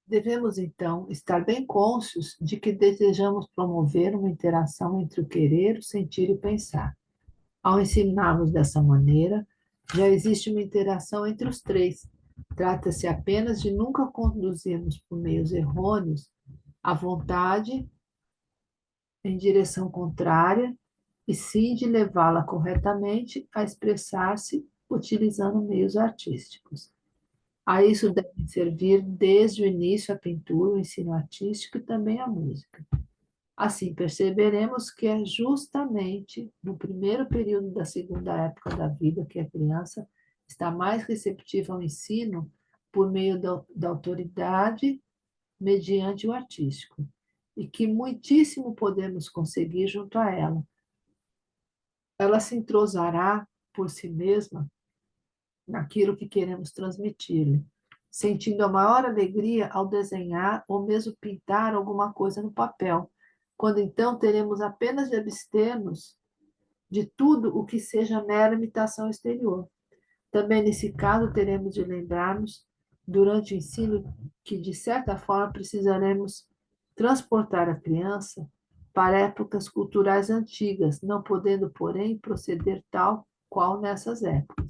Devemos, então, estar bem cônscios de que desejamos promover uma interação entre o querer, o sentir e o pensar. Ao ensinarmos dessa maneira, já existe uma interação entre os três. Trata-se apenas de nunca conduzirmos por meios errôneos a vontade em direção contrária, e sim de levá-la corretamente a expressar-se utilizando meios artísticos. A isso devem servir desde o início a pintura, o ensino artístico e também a música. Assim, perceberemos que é justamente no primeiro período da segunda época da vida que a criança está mais receptiva ao ensino por meio da autoridade mediante o artístico, e que muitíssimo podemos conseguir junto a ela. Ela se entrosará por si mesma naquilo que queremos transmitir-lhe, sentindo a maior alegria ao desenhar ou mesmo pintar alguma coisa no papel, quando então teremos apenas de abster-nos de tudo o que seja mera imitação exterior. Também nesse caso teremos de lembrar-nos, durante o ensino, que de certa forma precisaremos transportar a criança para épocas culturais antigas, não podendo, porém, proceder tal qual nessas épocas.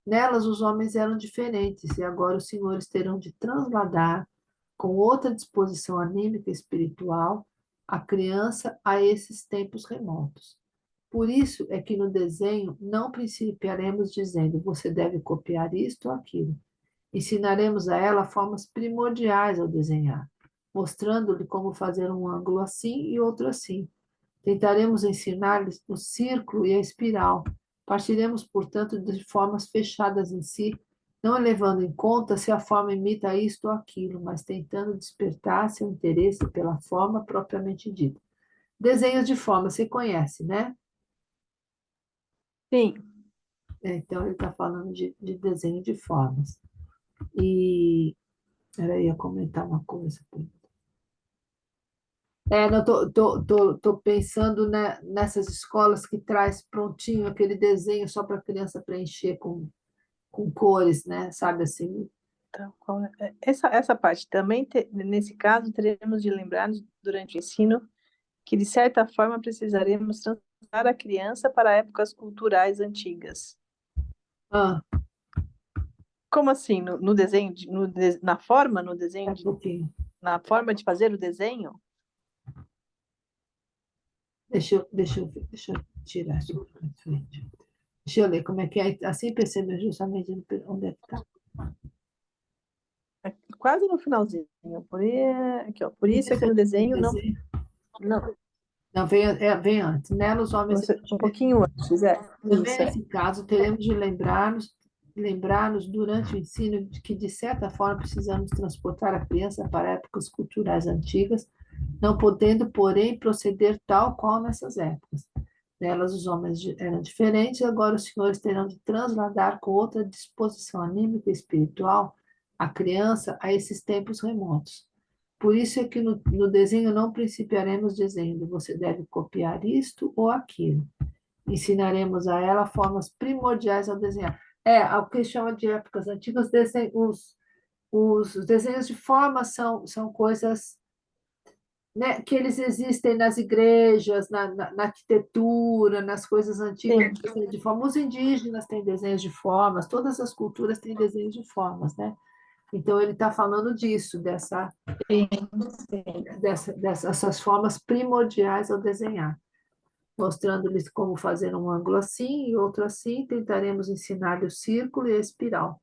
Nelas os homens eram diferentes, e agora os senhores terão de transladar, com outra disposição anímica e espiritual, a criança a esses tempos remotos. Por isso é que no desenho não principiaremos dizendo você deve copiar isto ou aquilo. Ensinaremos a ela formas primordiais ao desenhar, mostrando-lhe como fazer um ângulo assim e outro assim. Tentaremos ensinar-lhes o círculo e a espiral. Partiremos, portanto, de formas fechadas em si, não levando em conta se a forma imita isto ou aquilo, mas tentando despertar seu interesse pela forma propriamente dita. Desenhos de forma, você conhece, né? Sim. Então, ele está falando de desenho de formas. E, eu ia comentar uma coisa. Não, tô pensando, né, nessas escolas que traz prontinho aquele desenho só para a criança preencher com cores, né? Sabe assim? Então, essa parte também, nesse caso, teremos de lembrar durante o ensino que, de certa forma, precisaremos transportar a criança para épocas culturais antigas. Ah, Como assim? No desenho, na forma, no é desenho, um pouquinho. na forma de fazer o desenho? Deixa eu tirar isso para frente. Deixa eu ler como é que é. Assim perceber justamente onde é que está. Quase no finalzinho. Aqui, ó, por isso é Isso que é no desenho não, desenho. não, Não, vem antes. Nela, os homens eram um diferentes. pouquinho antes, Também isso, nesse caso, teremos de lembrar-nos durante o ensino de que, de certa forma, precisamos transportar a criança para épocas culturais antigas, não podendo, porém, proceder tal qual nessas épocas. Nelas os homens eram diferentes, agora os senhores terão de transladar com outra disposição anímica e espiritual a criança a esses tempos remotos. Por isso é que no desenho não principiaremos dizendo você deve copiar isto ou aquilo. Ensinaremos a ela formas primordiais ao desenhar. O que chama de épocas antigas, os desenhos de forma são coisas, né, que eles existem nas igrejas, na arquitetura, nas coisas antigas, sim, de forma. Os indígenas têm desenhos de formas, todas as culturas têm desenhos de formas, né? Então, ele está falando disso, sim, sim. dessas formas primordiais ao desenhar, mostrando-lhes como fazer um ângulo assim e outro assim, tentaremos ensinar-lhe o círculo e a espiral.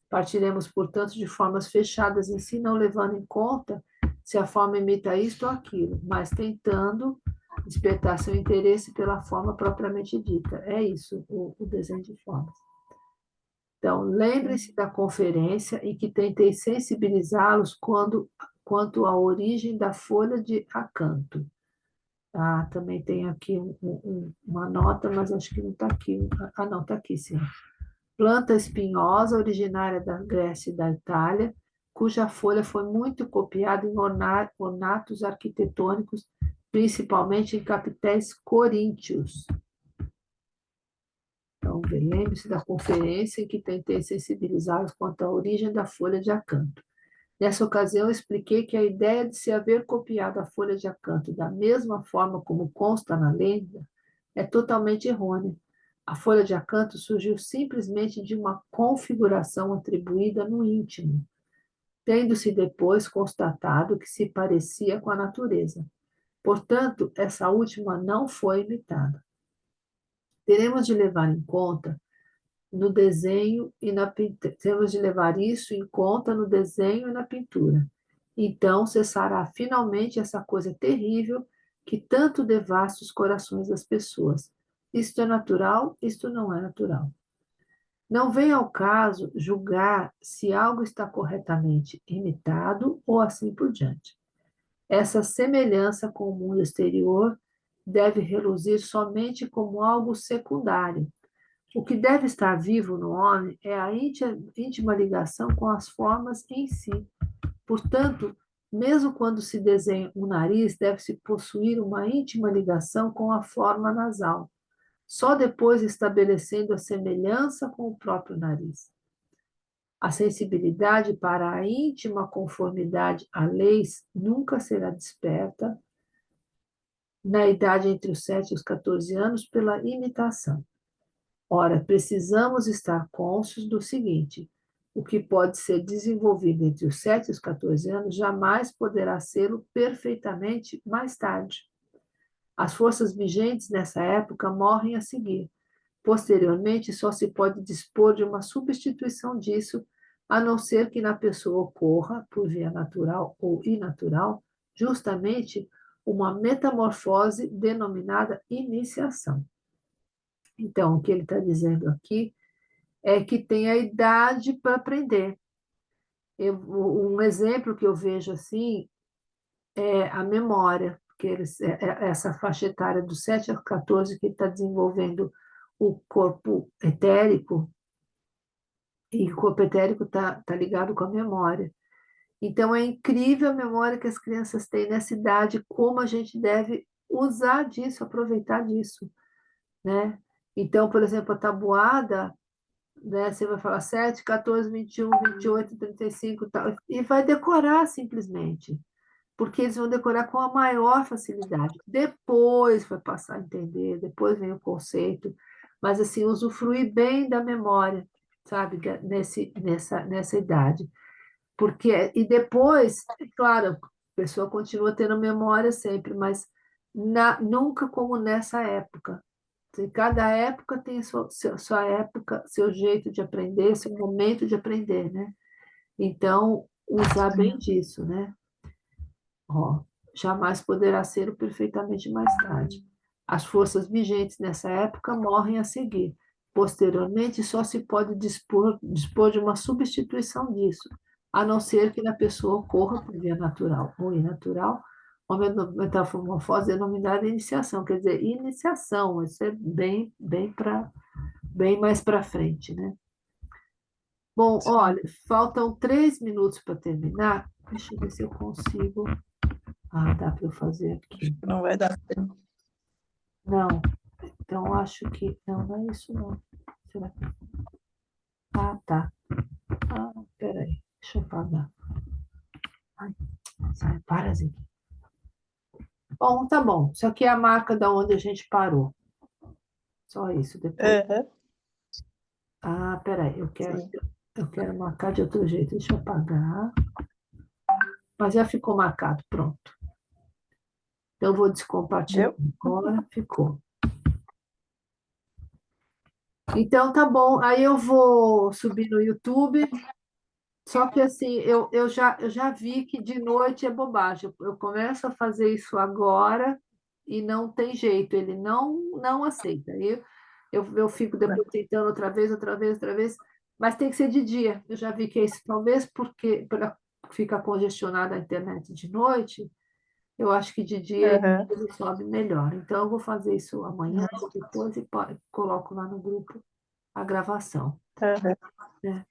Partiremos, portanto, de formas fechadas em si, não levando em conta se a forma imita isto ou aquilo, mas tentando despertar seu interesse pela forma propriamente dita. É isso, o desenho de formas. Então, lembre-se da conferência em que tentei sensibilizá-los quanto à origem da folha de acanto. Também tem aqui uma nota, mas acho que não está aqui. Não, está aqui, sim. Planta espinhosa, originária da Grécia e da Itália, cuja folha foi muito copiada em ornatos arquitetônicos, principalmente em capitéis coríntios. Então, lembre-se da conferência em que tentei sensibilizá-los quanto à origem da folha de acanto. Nessa ocasião, expliquei que a ideia de se haver copiado a folha de acanto da mesma forma como consta na lenda é totalmente errônea. A folha de acanto surgiu simplesmente de uma configuração atribuída no íntimo, tendo-se depois constatado que se parecia com a natureza. Portanto, essa última não foi imitada. Teremos de levar em conta no desenho e na pintura. Temos de levar isso em conta no desenho e na pintura. Então cessará finalmente essa coisa terrível que tanto devasta os corações das pessoas. Isto é natural, isto não é natural. Não vem ao caso julgar se algo está corretamente imitado ou assim por diante. Essa semelhança com o mundo exterior deve reluzir somente como algo secundário. O que deve estar vivo no homem é a íntima ligação com as formas em si. Portanto, mesmo quando se desenha um nariz, deve-se possuir uma íntima ligação com a forma nasal, só depois estabelecendo a semelhança com o próprio nariz. A sensibilidade para a íntima conformidade a leis nunca será desperta na idade entre os 7 e os 14 anos pela imitação. Ora, precisamos estar cônscios do seguinte: o que pode ser desenvolvido entre os 7 e os 14 anos jamais poderá ser perfeitamente mais tarde. As forças vigentes nessa época morrem a seguir. Posteriormente, só se pode dispor de uma substituição disso, a não ser que na pessoa ocorra, por via natural ou inatural, justamente uma metamorfose denominada iniciação. Então, o que ele está dizendo aqui é que tem a idade para aprender. Um exemplo que eu vejo assim é a memória, porque essa faixa etária dos 7 a 14 que está desenvolvendo o corpo etérico, e o corpo etérico está ligado com a memória. Então, é incrível a memória que as crianças têm nessa idade, como a gente deve usar disso, aproveitar disso, né? Então, por exemplo, a tabuada, né? Você vai falar 7, 14, 21, 28, 35, tal, e vai decorar simplesmente, porque eles vão decorar com a maior facilidade. Depois vai passar a entender, depois vem o conceito, mas assim, usufruir bem da memória, sabe, nessa idade. Porque, e depois, é claro, a pessoa continua tendo memória sempre, mas nunca como nessa época. Cada época tem sua época, seu jeito de aprender, seu momento de aprender, né? Então, usar bem disso, né? Ó, jamais poderá ser o perfeitamente mais tarde. As forças vigentes nessa época morrem a seguir. Posteriormente, só se pode dispor de uma substituição disso, a não ser que na pessoa ocorra por via natural ou inatural, uma metamorfose denominada iniciação, quer dizer, iniciação, isso é bem mais para frente, né? Bom, olha, faltam 3 minutos para terminar. Deixa eu ver se eu consigo. Ah, dá para eu fazer aqui. Não vai dar tempo. Não, então acho que. Não, não é isso, não. Será que. Ah, tá. Ah, peraí. Deixa eu apagar. Ai, sai, para, Zé. Bom, tá bom. Isso aqui é a marca da onde a gente parou. Só isso. Depois. Uhum, Ah, peraí. Eu sim. quero marcar de outro jeito. Deixa eu apagar. Mas já ficou marcado. Pronto. Então, eu vou descompartilhar Deu? agora. Ficou. Então, tá bom. Aí eu vou subir no YouTube. Só que assim, eu já vi que de noite é bobagem. Eu começo a fazer isso agora e não tem jeito, ele não aceita. Eu fico depois tentando outra vez, outra vez, outra vez, mas tem que ser de dia. Eu já vi que é isso, talvez porque fica congestionada a internet de noite, eu acho que de dia Uhum, ele sobe melhor. Então eu vou fazer isso amanhã ou depois e coloco lá no grupo a gravação, uhum. né?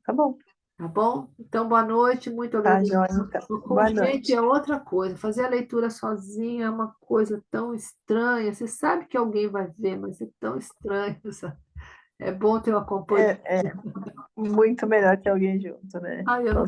Tá bom. Tá bom? Então, boa noite, muito Tá, obrigada. joia, então. Com Boa gente noite. é outra coisa. Fazer a leitura sozinha é uma coisa tão estranha. Você sabe que alguém vai ver, mas é tão estranho, sabe? É bom ter uma companhia. É muito melhor que alguém junto, né? Ai, eu não